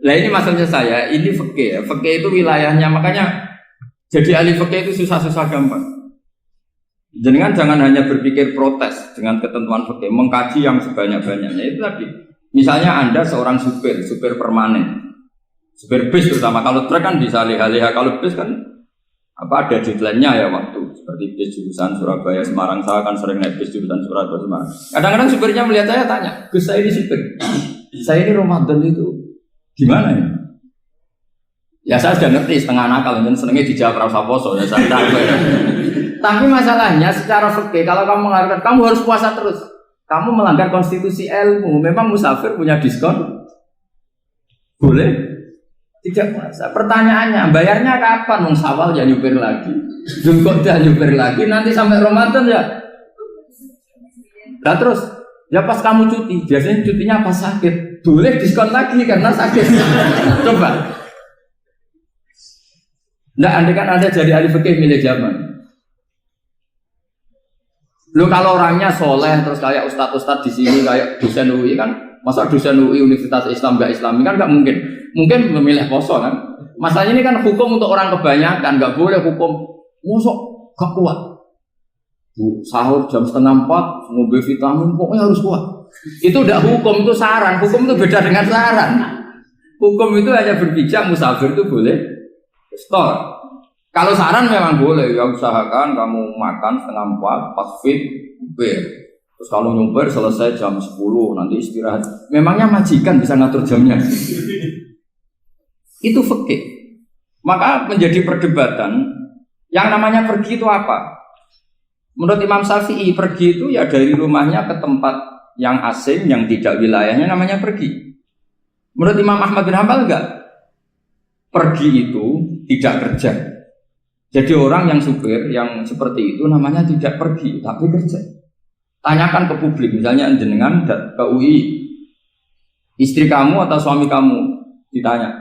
Nah ini maksudnya saya, ini fikih ya. Fikih itu wilayahnya, makanya jadi ahli fikih itu susah-susah gampang. Jenengan jangan hanya berpikir protes dengan ketentuan fikih, mengkaji yang sebanyak-banyaknya itu tadi. Misalnya Anda seorang supir permanen, supir bis terutama, kalau truk kan bisa leha-leha, kalau bis kan ada deadline-nya ya waktu. Seperti bis jurusan Surabaya Semarang, saya kan sering naik bis jurusan Surabaya Semarang. Kadang-kadang supirnya melihat saya tanya, Gus saya ini supir, saya ini Ramadan itu gimana ya? Ya saya sudah ngerti setengah nakal, dan senengnya dijawab rasa poso ya saya tahu ya. Tapi masalahnya secara fikih kalau kamu mengatakan kamu harus puasa terus, kamu melanggar konstitusi ilmu. Memang musafir punya diskon? Boleh? Tidak puasa. Pertanyaannya, bayarnya kapan? Sawal ya nyupir lagi, Zulqa'dah nyupir lagi, nanti sampai Ramadan ya. Nah terus, ya pas kamu cuti, biasanya cutinya pas sakit, boleh diskon lagi karena sakit. Coba. Nah, andai kan Anda jadi ahli fikih milih zaman. Lu kalau orangnya soleh terus kayak ustadz di sini kayak dosen UI kan, masa dosen UI Universitas Islam nggak Islami kan nggak mungkin. Mungkin memilih poso kan. Masalahnya ini kan hukum untuk orang kebanyakan, nggak boleh hukum musuh gak kuat. Sahur jam 3:30, ngombe vitamin pokoknya harus kuat. Itu udah hukum, itu saran. Hukum itu beda dengan saran. Hukum itu hanya berpijak musafir itu boleh store. Kalau saran memang boleh, ya usahakan kamu makan 3:30 pas fit, bir. Terus kalau nyumpir selesai jam 10 nanti istirahat. Memangnya majikan bisa ngatur jamnya? Itu fikih. Maka menjadi perdebatan yang namanya pergi itu apa? Menurut Imam Syafi'i pergi itu ya dari rumahnya ke tempat yang asing yang tidak wilayahnya namanya pergi. Menurut Imam Ahmad bin Hanbal enggak. Pergi itu tidak kerja. Jadi orang yang supir yang seperti itu namanya tidak pergi tapi kerja. Tanyakan ke publik, misalnya jenengan ke UI, istri kamu atau suami kamu ditanya,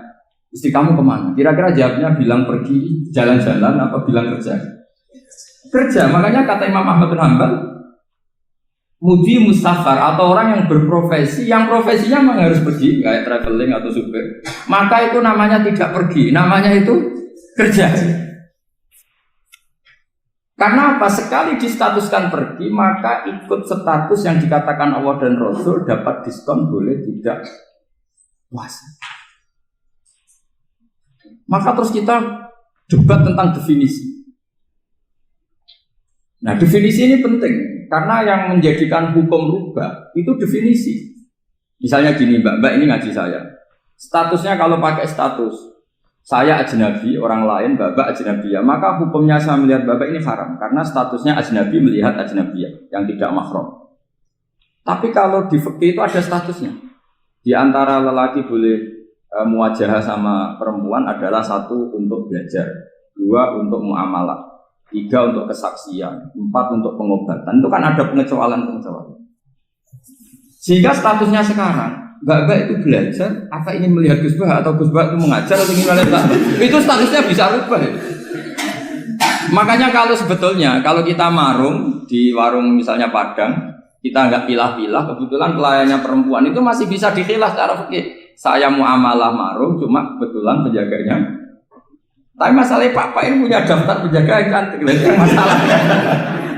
istri kamu kemana? Kira-kira jawabnya bilang pergi jalan-jalan apa bilang kerja? Kerja. Makanya kata Imam Ahmad bin Hanbal, mudi mustafar atau orang yang berprofesi, yang profesinya memang harus pergi, kayak traveling atau supir, maka itu namanya tidak pergi, namanya itu kerja. Karena apa? Sekali distatuskan pergi, maka ikut status yang dikatakan Allah dan Rasul dapat diskon boleh tidak puasa. Maka terus kita debat tentang definisi. Nah definisi ini penting, karena yang menjadikan hukum rubah itu definisi. Misalnya gini mbak ini ngaji saya. Statusnya kalau pakai status saya ajnabi, orang lain, babak ajnabiyah, maka hukumnya saya melihat babak ini haram karena statusnya ajnabi melihat ajnabiyah yang tidak mahram. Tapi kalau di fikih itu ada statusnya. Di antara lelaki boleh muwajahah sama perempuan adalah 1 untuk belajar, 2 untuk muamalah, 3 untuk kesaksian, 4 untuk pengobatan. Itu kan ada pengecualian. Sehingga statusnya sekarang Mbak itu belajar, apa ingin melihat Gus Bah atau Gus Bah itu mengajar atau ingin melihat itu statusnya bisa rubah. Makanya kalau sebetulnya kalau kita marung di warung misalnya Padang, kita nggak pilah-pilah, kebetulan pelayannya perempuan itu masih bisa dikhilah secara fikih. Saya muamalah marung, cuma kebetulan penjaganya. Tapi masalahnya Pak ini punya daftar penjaga yang cantik, itu masalah.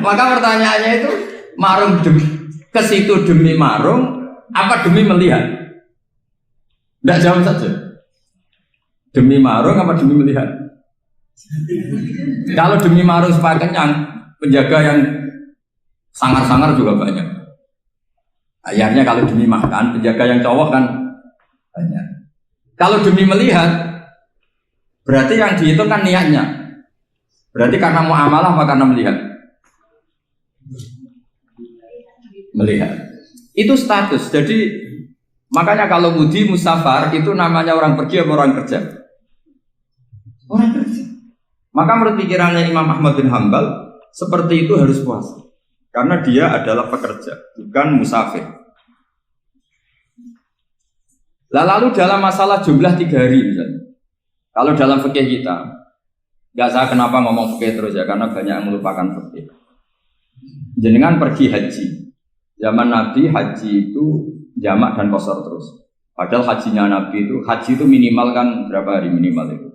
Maka pertanyaannya itu marung ke situ demi marung. Apa demi melihat? Tidak jawab saja. Demi marung apa demi melihat? Kalau demi marung supaya kenyang, penjaga yang sangar-sangar juga banyak. Akhirnya kalau demi makan, penjaga yang cowok kan banyak. Kalau demi melihat, berarti yang dihitung kan niatnya. Berarti karena muamalah apa karena melihat? Melihat. Itu status. Jadi makanya kalau mudi musafar itu namanya orang pergi atau orang kerja? Orang kerja. Maka menurut pikirannya Imam Ahmad bin Hanbal seperti itu harus puasa. Karena dia adalah pekerja, bukan musafir. Lalu dalam masalah jumlah 3 hari misalnya. Kalau dalam fikih kita, nggak saya kenapa ngomong fikih terus ya, karena banyak yang melupakan fikih. Jenengan pergi haji. Zaman Nabi haji itu jamak dan qashar terus. Padahal hajinya Nabi itu, haji itu minimal kan berapa hari minimal itu?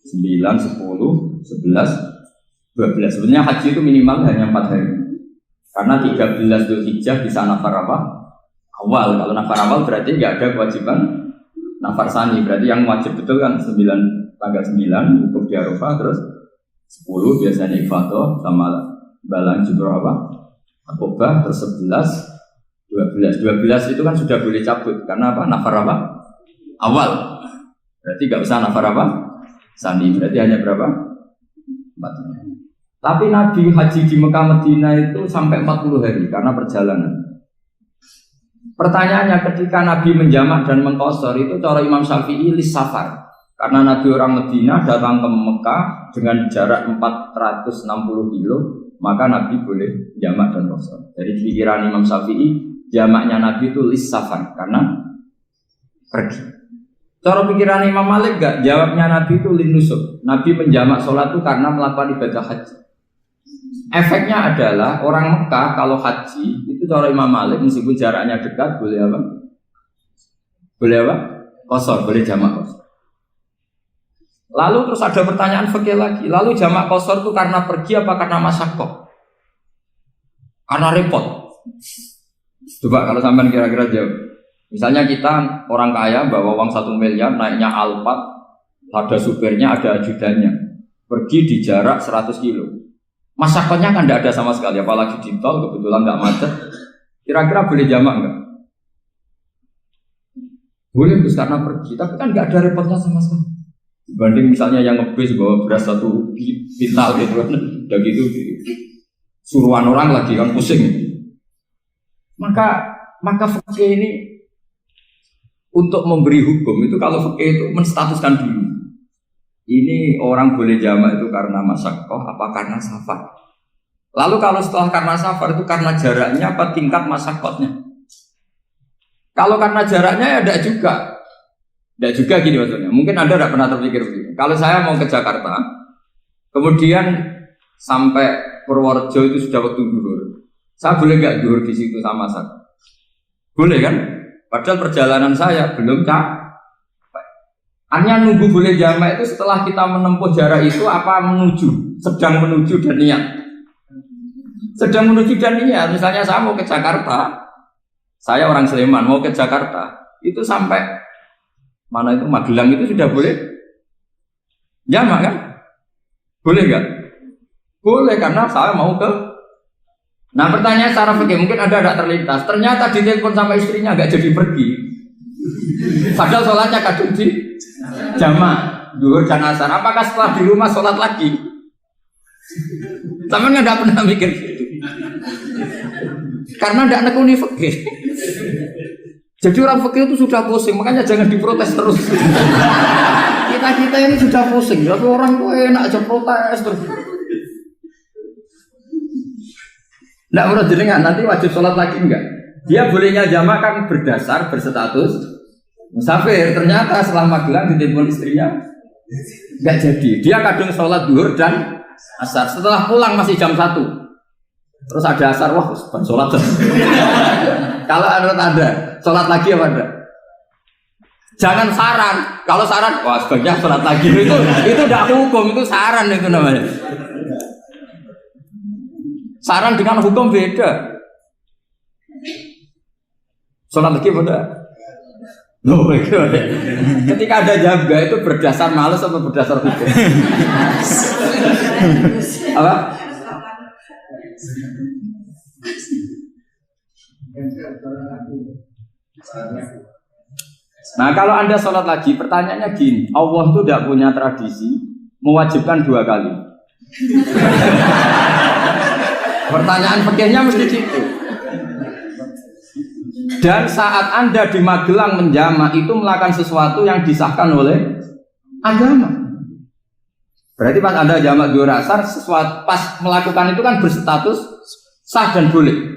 9, 10, 11, 12. Sebenarnya haji itu minimal hanya 4 hari. Karena 13 Dzulhijjah bisa nafar apa? Awal. Kalau nafar awal berarti nggak ada kewajiban nafar sani. Berarti yang wajib betul kan 9, tanggal 9 wukuf di Arafah, terus 10 biasanya ifadah sama balang jumroh apa? Akobah, terus 11, 12 itu kan sudah boleh cabut karena apa? Nafar apa? Awal. Berarti nggak usah nafar apa? Sani. Berarti hanya berapa? 4. Tapi Nabi haji di Mekah Medina itu sampai 40 hari karena perjalanan. Pertanyaannya ketika Nabi menjamak dan mengqashar itu cara Imam Syafi'i lis safar. Karena Nabi orang Medina datang ke Mekah dengan jarak 460 kilo, maka Nabi boleh jamak dan qashar. Jadi pikiran Imam Syafi'i, jamaknya Nabi itu lis safar karena pergi. Cara pikiran Imam Malik enggak, jawabnya Nabi itu lin nusuk. Nabi menjamak sholat itu karena melakukan ibadah haji. Efeknya adalah orang Mekah kalau haji itu cara Imam Malik meskipun jaraknya dekat boleh apa? Boleh apa? Qashar, boleh jamak qashar. Lalu terus ada pertanyaan fikih lagi. Lalu jamak qashar itu karena pergi apa karena masyaqqah? Karena repot. Coba kalau sampean kira-kira jawab. Misalnya kita orang kaya bawa uang 1 miliar naiknya Alphard, ada supirnya, ada ajudannya. Pergi di jarak 100 kilo. Masyaqqahnya kan tidak ada sama sekali, apalagi di tol kebetulan nggak macet. Kira-kira boleh jamak nggak? Boleh Gus karena pergi, tapi kan nggak ada repotnya sama sekali. Dibanding misalnya yang ngebis bawa beras 1 pintal gitu kan, udah gitu suruhan orang lagi kan pusing. Maka fikih ini untuk memberi hukum itu kalau fikih itu menstatuskan dulu. Ini orang boleh jamak itu karena masyaqqah apa karena safar. Lalu kalau setelah karena safar itu karena jaraknya apa tingkat masyaqqahnya. Kalau karena jaraknya ya tidak juga. Tidak juga gini maksudnya. Mungkin Anda tidak pernah terpikir begini. Kalau saya mau ke Jakarta, kemudian sampai Purworejo itu sudah waktu zuhur. Saya boleh nggak zuhur di situ sama saya? Boleh kan? Padahal perjalanan saya belum capek. Hanya nunggu boleh jamak itu setelah kita menempuh jarak itu apa menuju, sedang menuju dan niat. Sedang menuju dan niat. Misalnya saya mau ke Jakarta, saya orang Sleman mau ke Jakarta, itu sampai mana itu Magelang itu sudah boleh jamak kan? Boleh nggak? Boleh karena saya mau ke. Nah pertanyaan secara fikih mungkin ada tidak terlintas. Ternyata ditelepon sama istrinya nggak jadi pergi. Padahal sholatnya kadung di jamak, zuhur dan asar. Apakah setelah di rumah sholat lagi? Sama nggak pernah mikir gitu. Karena tidak nekuni fikih. Jadi orang fikih itu sudah pusing, makanya jangan diprotes terus. Kita ini sudah pusing, tapi orang itu enak aja protes terus. Tidak menurut jenengan nanti wajib sholat lagi enggak? Dia bolehnya jamak kan berdasar berstatus musafir. Ternyata setelah Magelang ditelepon istrinya enggak jadi. Dia kadung sholat zuhur dan asar. Setelah pulang masih jam 1. Terus ada asar, wah sholat. Kalau menurut Anda sholat lagi apa enggak? Jangan saran. Kalau saran, wah sebaiknya sholat lagi. Itu tidak hukum, itu saran itu namanya. Saran dengan hukum beda. Sholat lagi beda. Loh, ketika ada jaga itu berdasar malas atau berdasar hukum? Apa? Nah kalau Anda sholat lagi, pertanyaannya gini, Allah itu tidak punya tradisi mewajibkan 2 kali. Pertanyaan fikihnya mesti gitu. Dan saat Anda di Magelang menjamak itu melakukan sesuatu yang disahkan oleh agama. Berarti pas Anda jamak zuhur asar, sesuatu pas melakukan itu kan berstatus sah dan boleh.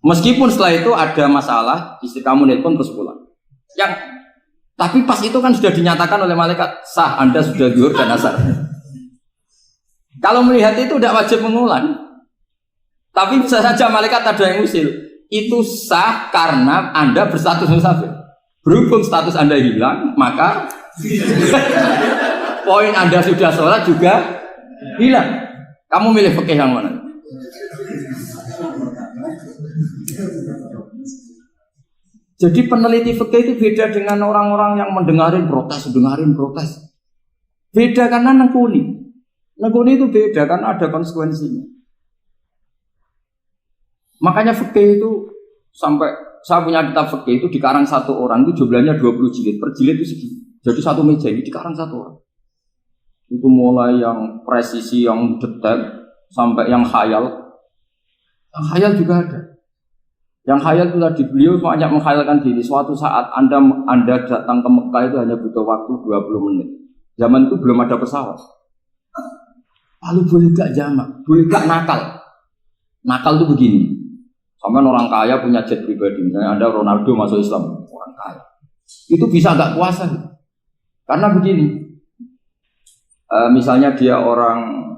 Meskipun setelah itu ada masalah, istri kamu nelpon terus pulang. Tapi pas itu kan sudah dinyatakan oleh malaikat sah, Anda sudah zuhur dan asar. Kalau melihat itu tidak wajib mengulang. Tapi bisa saja malaikat ada yang usil. itu sah karena Anda berstatus musafir. Berhubung status Anda hilang, maka poin Anda sudah sholat juga hilang. Kamu milih fikih yang mana? Jadi peneliti fikih itu beda dengan orang-orang yang mendengarin protes. Beda karena nekuni. Nekuni itu beda karena ada konsekuensinya. Makanya fikih itu sampai saya punya kitab fikih itu dikarang satu orang itu jumlahnya 20 jilid. Per jilid itu segini. Jadi satu meja ini dikarang satu orang. Itu mulai yang presisi, yang detail sampai yang khayal. Yang khayal juga ada. Yang khayal itu tadi beliau banyak menghayalkan diri. Suatu saat Anda datang ke Mekah itu hanya butuh waktu 20 menit. Zaman itu belum ada pesawat. Lalu boleh gak jamak? Boleh gak nakal? Nakal itu begini. Sampai orang kaya punya jet pribadi. Misalnya Anda Ronaldo masuk Islam, orang kaya. Itu bisa gak puasa? Karena begini. Misalnya dia orang,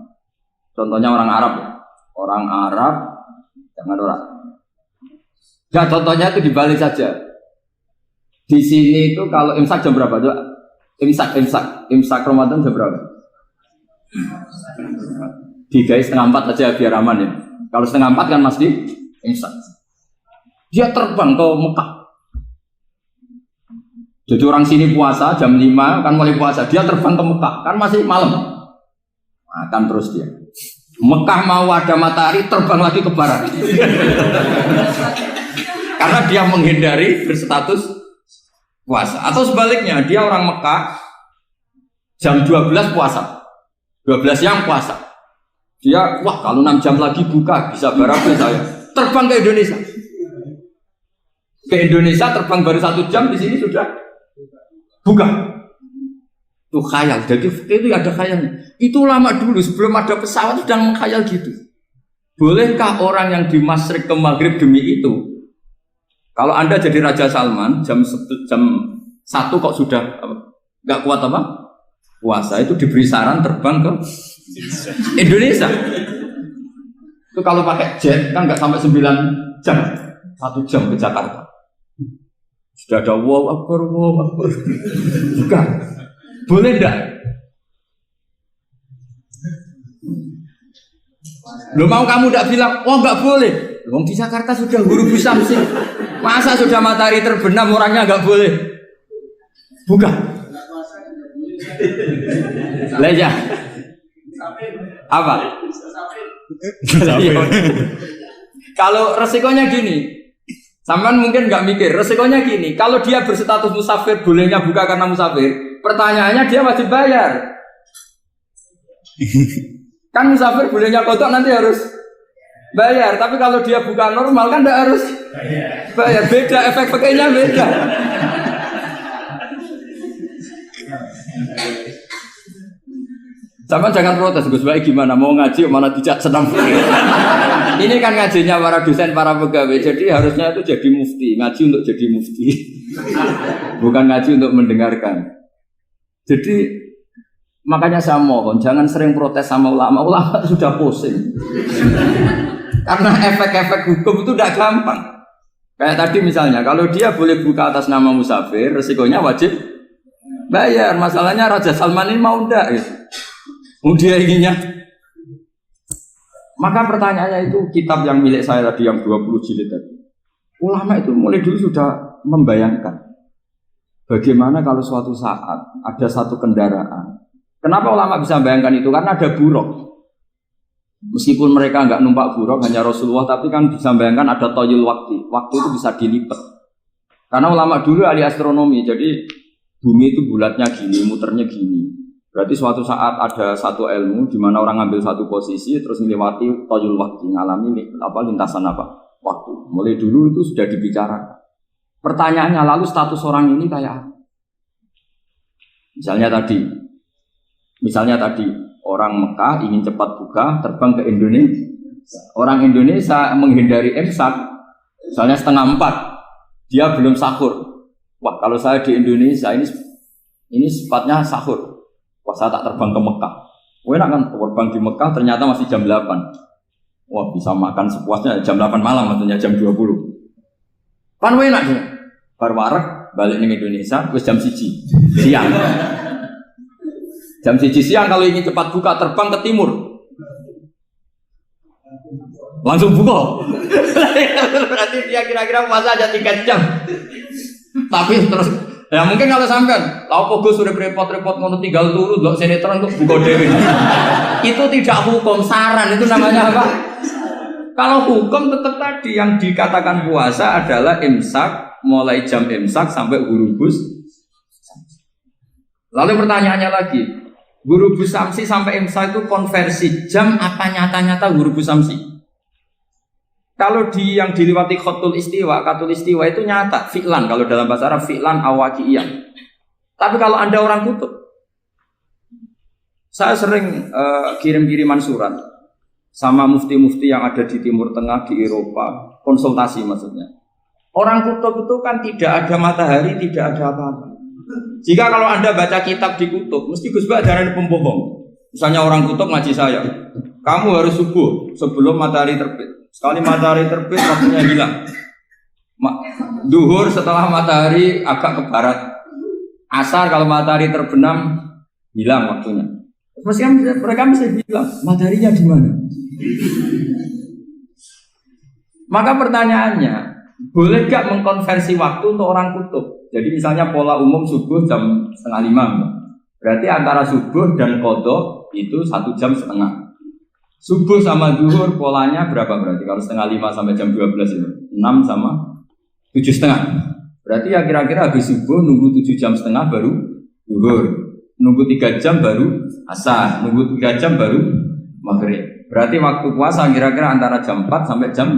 contohnya orang Arab. Orang Arab, jangan orang. Ya contohnya itu dibalik saja. Di sini itu kalau imsak jam berapa? Imsak Ramadan jam berapa? 3:30 aja biar aman ya. Kalau 3:30 kan masih imsak. Dia terbang ke Mekah. Jadi orang sini puasa jam 5 kan mulai puasa. Dia terbang ke Mekah kan masih malam. Makan terus dia. Mekah mau ada matahari terbang lagi ke barat. Karena dia menghindari berstatus puasa. Atau sebaliknya, dia orang Mekah jam 12 puasa. 12 siang puasa. Dia, wah kalau 6 jam lagi buka, bisa barangnya saya. Terbang ke Indonesia. Ke Indonesia terbang baru 1 jam, di sini sudah buka. Itu khayal. Jadi itu ada khayalnya. Itu lama dulu, sebelum ada pesawat sudah mengkhayal gitu. Bolehkah orang yang di Masyriq ke Maghrib demi itu? Kalau Anda jadi Raja Salman jam 1 kok sudah nggak kuat apa? Puasa itu diberi saran terbang ke Indonesia. Itu kalau pakai jet kan nggak sampai 9 jam, 1 jam ke Jakarta. Sudah ada wow akbar. Bukan. Boleh enggak? Lo mau kamu enggak bilang, oh enggak boleh. Wong di Jakarta sudah guru Samsi. Masa sudah matahari terbenam orangnya enggak boleh? Bukan. Leja. Apa? Kalau resikonya gini, sampean mungkin nggak mikir. Resikonya gini, kalau dia berstatus musafir, bolehnya buka karena musafir. Pertanyaannya dia wajib bayar. Kan musafir bolehnya kodok nanti harus bayar. Tapi kalau dia buka normal kan tidak harus bayar. Beda efek-efeknya beda. Sama jangan protes, Gus Baik gimana mau ngaji mana tidak senang. Ini kan ngajinya para dosen, para pegawai. Jadi harusnya itu jadi mufti, ngaji untuk jadi mufti. Bukan ngaji untuk mendengarkan. Jadi makanya saya mohon jangan sering protes sama ulama. Ulama sudah pusing. Karena efek-efek hukum itu tidak gampang. Kayak tadi misalnya, kalau dia boleh buka atas nama musafir, resikonya wajib bayar. Masalahnya Raja Salman ini mau enggak gitu. Dia inginnya. Maka pertanyaannya itu kitab yang milik saya tadi yang 20 jilid tadi. Ulama itu mulai dulu sudah membayangkan bagaimana kalau suatu saat ada satu kendaraan. Kenapa ulama bisa membayangkan itu? Karena ada buruk. Meskipun mereka enggak numpak buruk, hanya Rasulullah, tapi kan bisa membayangkan ada toyul waktu. Waktu itu bisa dilipat. Karena ulama dulu ahli astronomi, jadi bumi itu bulatnya gini, muternya gini. Berarti suatu saat ada satu ilmu di mana orang ngambil satu posisi terus melewati toyul waktu, ngalami lintasan waktu. Mulai dulu itu sudah dibicarakan. Pertanyaannya lalu status orang ini kayak apa? Misalnya tadi orang Mekah ingin cepat buka terbang ke Indonesia. Orang Indonesia menghindari imsak, misalnya 3:30, dia belum sahur. Wah kalau saya di Indonesia ini sifatnya sahur. Wah saya tak terbang ke Mekah. Enak kan terbang di Mekah ternyata masih jam 8. Wah bisa makan sepuasnya jam 8 malam maksudnya jam 20. Pan enak sih. Bar wareg balik ning Indonesia wis jam 1 siang. Jam 1 siang kalau ingin cepat buka terbang ke timur. Langsung buka. Berarti dia kira-kira puasa aja 3 jam. Tapi terus ya mungkin kalau sampean, lalu Gus sudah repot-repot ngono tinggal turu delok sinetron kok buka dhewe. Itu tidak hukum, saran itu namanya apa? Kalau hukum tetap tadi yang dikatakan puasa adalah imsak mulai jam imsak sampai hurubus. Lalu pertanyaannya lagi, hurubus samsi sampai imsak itu konversi jam apa nyata-nyata hurubus samsi? Kalau yang diliwati khatul istiwa itu nyata, fi'lan kalau dalam bahasa Arab fi'lan awaqiyan. Tapi kalau Anda orang kutub, saya sering kirim-kiriman surat sama mufti-mufti yang ada di Timur Tengah, di Eropa, konsultasi maksudnya. Orang kutub itu kan tidak ada matahari, tidak ada apa-apa. Jika kalau Anda baca kitab di kutub, mesti Gus Bak jangan pembohong. Misalnya orang kutub ngaji saya, kamu harus subuh sebelum matahari terbit. Sekali matahari terbit, waktunya hilang. Duhur setelah matahari agak ke barat. Asar kalau matahari terbenam, hilang waktunya. Mereka bisa bilang, mataharinya di mana? Maka pertanyaannya, boleh gak mengkonversi waktu untuk orang kutub? Jadi misalnya pola umum subuh jam 4:30. Berarti antara subuh dan qadha itu 1 jam setengah. Subuh sama zuhur polanya berapa berarti? Kalau 4:30 sampai jam 12 itu 6 sama 7:30. Berarti ya kira-kira habis subuh nunggu 7,5 jam baru zuhur, nunggu 3 jam baru asar, nunggu 3 jam baru maghrib. Berarti waktu puasa kira-kira antara jam 4 sampai jam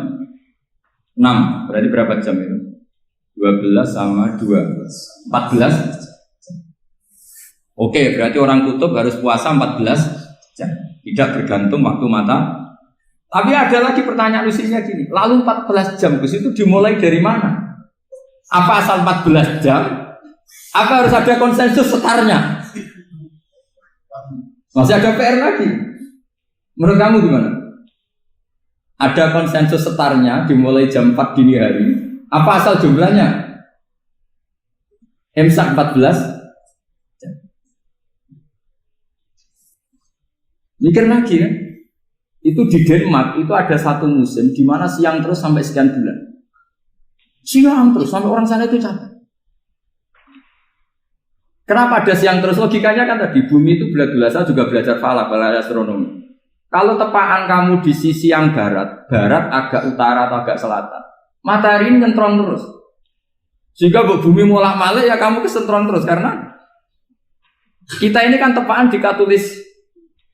6. Berarti berapa jam itu? 12 sama 2 14. Oke, berarti orang kutub harus puasa 14 jam. Tidak bergantung waktu mata. Tapi ada lagi pertanyaan lucunya gini, lalu 14 jam Gus itu dimulai dari mana? Apa asal 14 jam? Apa harus ada konsensus setarnya? Masih ada PR lagi. Menurut kamu gimana? Ada konsensus setarnya dimulai jam 4 dini hari. Apa asal jumlahnya? Imsak 14. Mikir lagi kan? Itu di Denmark itu ada satu musim di mana siang terus sampai sekian bulan. Siang terus sampai orang sana itu capek. Kenapa ada siang terus? Logikanya kan tadi bumi itu saya juga belajar falak, belajar astronomi. Kalau tepaan kamu di sisi yang barat agak utara atau agak selatan, matahari ini nyentrong terus. Sehingga bumi molak-malik ya kamu kesentrong terus karena kita ini kan tepaan di katulis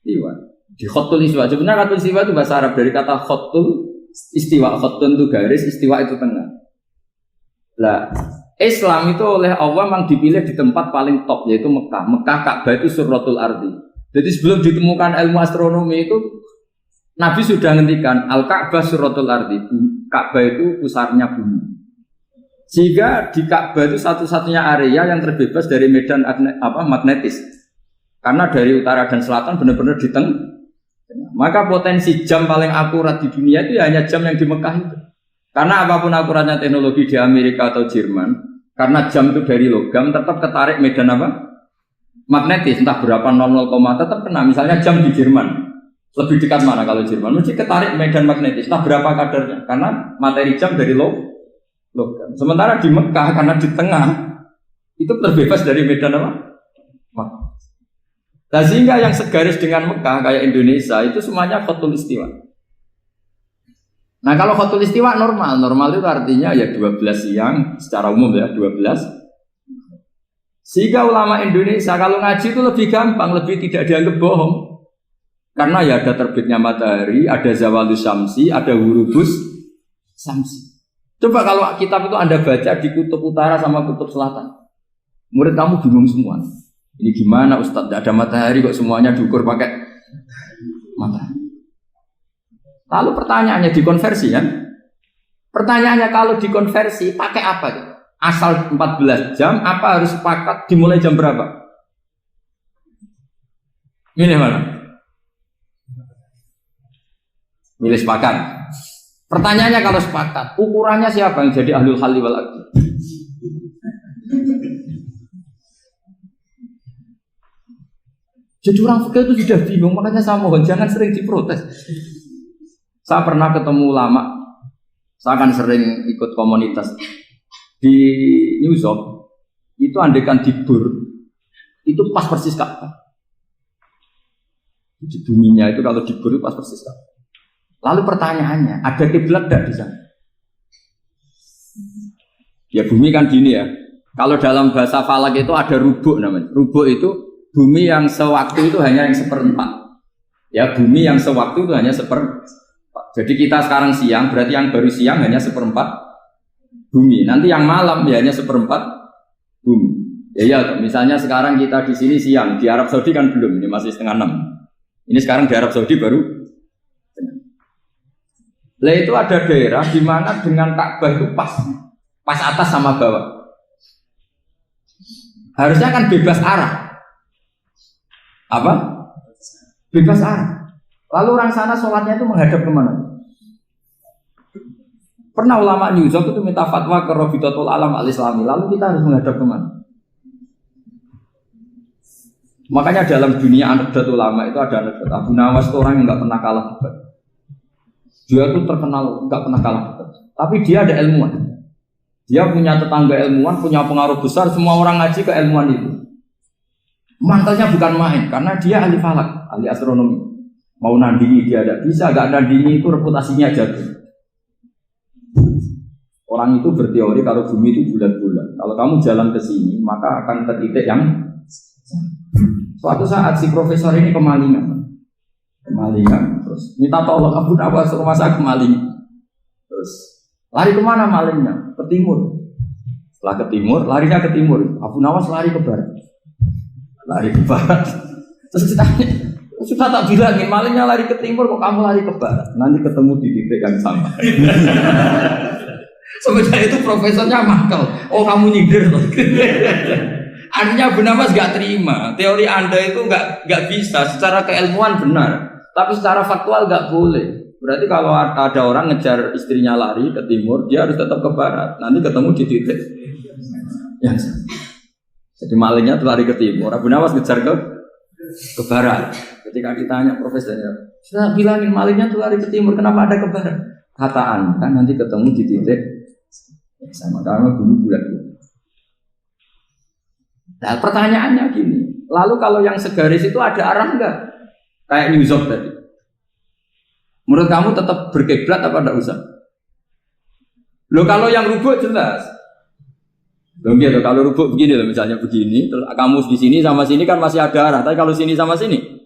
istiwa, di khotul istiwa. Sebenarnya khotul istiwa itu bahasa Arab dari kata khotul istiwa. Khotun itu garis, istiwa itu tengah. Lah, Islam itu oleh Allah memang dipilih di tempat paling top yaitu Mekah. Mekah Ka'bah itu surratul ardi. Jadi sebelum ditemukan ilmu astronomi itu Nabi sudah ngendikan Al-Ka'bah surratul ardi. Ka'bah itu pusarnya bumi. Sehingga di Ka'bah itu satu-satunya area yang terbebas dari medan magnetis. Karena dari utara dan selatan benar-benar di tengah. Maka potensi jam paling akurat di dunia itu ya hanya jam yang di Mekah itu. Karena apapun akuratnya teknologi di Amerika atau Jerman, karena jam itu dari logam tetap ketarik medan apa? Magnetis, entah berapa 00, tetap kena. Misalnya jam di Jerman, lebih dekat mana kalau Jerman? Mesti ketarik medan magnetis, entah berapa kadarnya. Karena materi jam dari logam. Sementara di Mekah karena di tengah itu terbebas dari medan apa? Nah, sehingga yang segaris dengan Mekah kayak Indonesia itu semuanya khotul istiwa. Nah kalau khotul istiwa normal itu artinya ya 12 siang secara umum ya 12. Sehingga ulama Indonesia kalau ngaji itu lebih gampang, lebih tidak dianggap bohong. Karena ya ada terbitnya matahari, ada zawalus syamsi, ada hurubus syamsi. Coba kalau kitab itu Anda baca di kutub utara sama kutub selatan, murid kamu bingung semua. Ini gimana Ustadz? Tidak ada matahari kok semuanya diukur pakai matahari. Lalu pertanyaannya dikonversi kan? Pertanyaannya kalau dikonversi pakai apa? Asal 14 jam apa harus sepakat dimulai jam berapa? Milih mana? Milih sepakat. Pertanyaannya kalau sepakat, ukurannya siapa yang jadi ahlul halli wal aqd? Jadi orang fikih itu sudah bingung, makanya saya mohon jangan sering diprotes. Saya pernah ketemu ulama, saya kan sering ikut komunitas di New York, itu andekan dibur, itu pas persis Ka'bah. Di buminya itu kalau dibur itu pas persis Ka'bah. Lalu pertanyaannya, ada kiblat tidak di sana? Ya bumi kan gini ya. Kalau dalam bahasa falak itu ada rubuk namanya. Rubuk itu bumi yang sewaktu itu hanya yang seperempat. Ya bumi yang sewaktu itu hanya seperempat. Jadi kita sekarang siang, berarti yang baru siang hanya seperempat bumi. Nanti yang malam ya hanya seperempat bumi. Ya, misalnya sekarang kita di sini siang, di Arab Saudi kan belum, ini masih setengah 6. Ini sekarang di Arab Saudi baru. Lah itu ada daerah di mana dengan Ka'bah itu pas atas sama bawah. Harusnya kan bebas arah. Apa? Bebas arah. Lalu orang sana sholatnya itu menghadap kemana? Pernah ulama New York itu minta fatwa ke Rabitatul Alam Al-Islami. Lalu kita harus menghadap kemana? Makanya dalam dunia anekdot ulama itu ada anekdot Abu Nawas itu orang yang nggak pernah kalah debat. Dia itu terkenal nggak pernah kalah debat. Tapi dia ada ilmuwan. Dia punya tetangga ilmuwan, punya pengaruh besar. Semua orang ngaji ke ilmuwan itu. Mantelnya bukan main, karena dia ahli falak, ahli astronomi. Mau nandingi dia tidak bisa, nggak nandingi itu reputasinya jatuh. Orang itu berteori kalau bumi itu bulat-bulat. Kalau kamu jalan ke sini, maka akan ke titik yang suatu saat si profesor ini kemalingan, terus minta tolong Abu Nawas rumah saya kemalingan. Terus lari kemana malingnya? Ke timur. Setelah ke timur, larinya ke timur. Abu Nawas lari ke barat. Terus ditanya, sudah tak bilangin malingnya lari ke timur, kok kamu lari ke barat? Nanti ketemu di titik yang sama. Sebenarnya itu profesornya mangkel. Oh kamu nyindir loh. Artinya Abu Nawas gak terima. Teori Anda itu gak bisa. Secara keilmuan benar, tapi secara faktual gak boleh. Berarti kalau ada orang ngejar istrinya lari ke timur, dia harus tetap ke barat. Nanti ketemu di titik yang sama. Jadi malingnya tuh lari ke timur, Abu Nawas ngejar ke barat. Ketika ditanya profesornya, saya bilangin malingnya tuh lari ke timur, kenapa ada ke barat? Kata Anda nanti ketemu di titik yang sama, karena bumi bulat. Nah pertanyaannya gini, lalu kalau yang segaris itu ada arah enggak? Kayak New York tadi. Menurut kamu tetap berkiblat apa enggak usah? Loh kalau yang rubuk jelas. Loh gitu, kalau rubuk begini loh, misalnya begini, terus kamu di sini sama sini kan masih ada arah, tapi kalau sini sama sini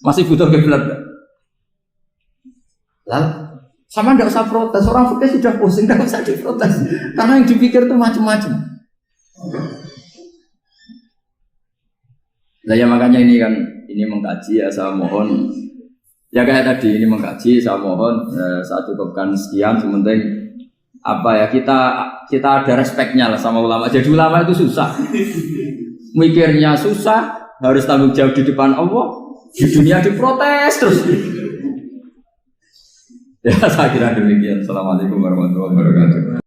masih butuh kiblat enggak? Lalu sama enggak usah protes, orang fikih sudah pusing, enggak usah diprotes. Karena yang dipikir itu macam-macam. Nah ya makanya ini mengkaji ya, saya mohon ya kayak tadi ini mengkaji, saya mohon saya cukupkan sekian. Sementing apa ya kita ada respeknya lah sama ulama. Jadi ulama itu susah, mikirnya susah, harus tanggung jawab di depan Allah, di dunia diprotes terus. Ya saya kira demikian. Assalamualaikum warahmatullahi wabarakatuh.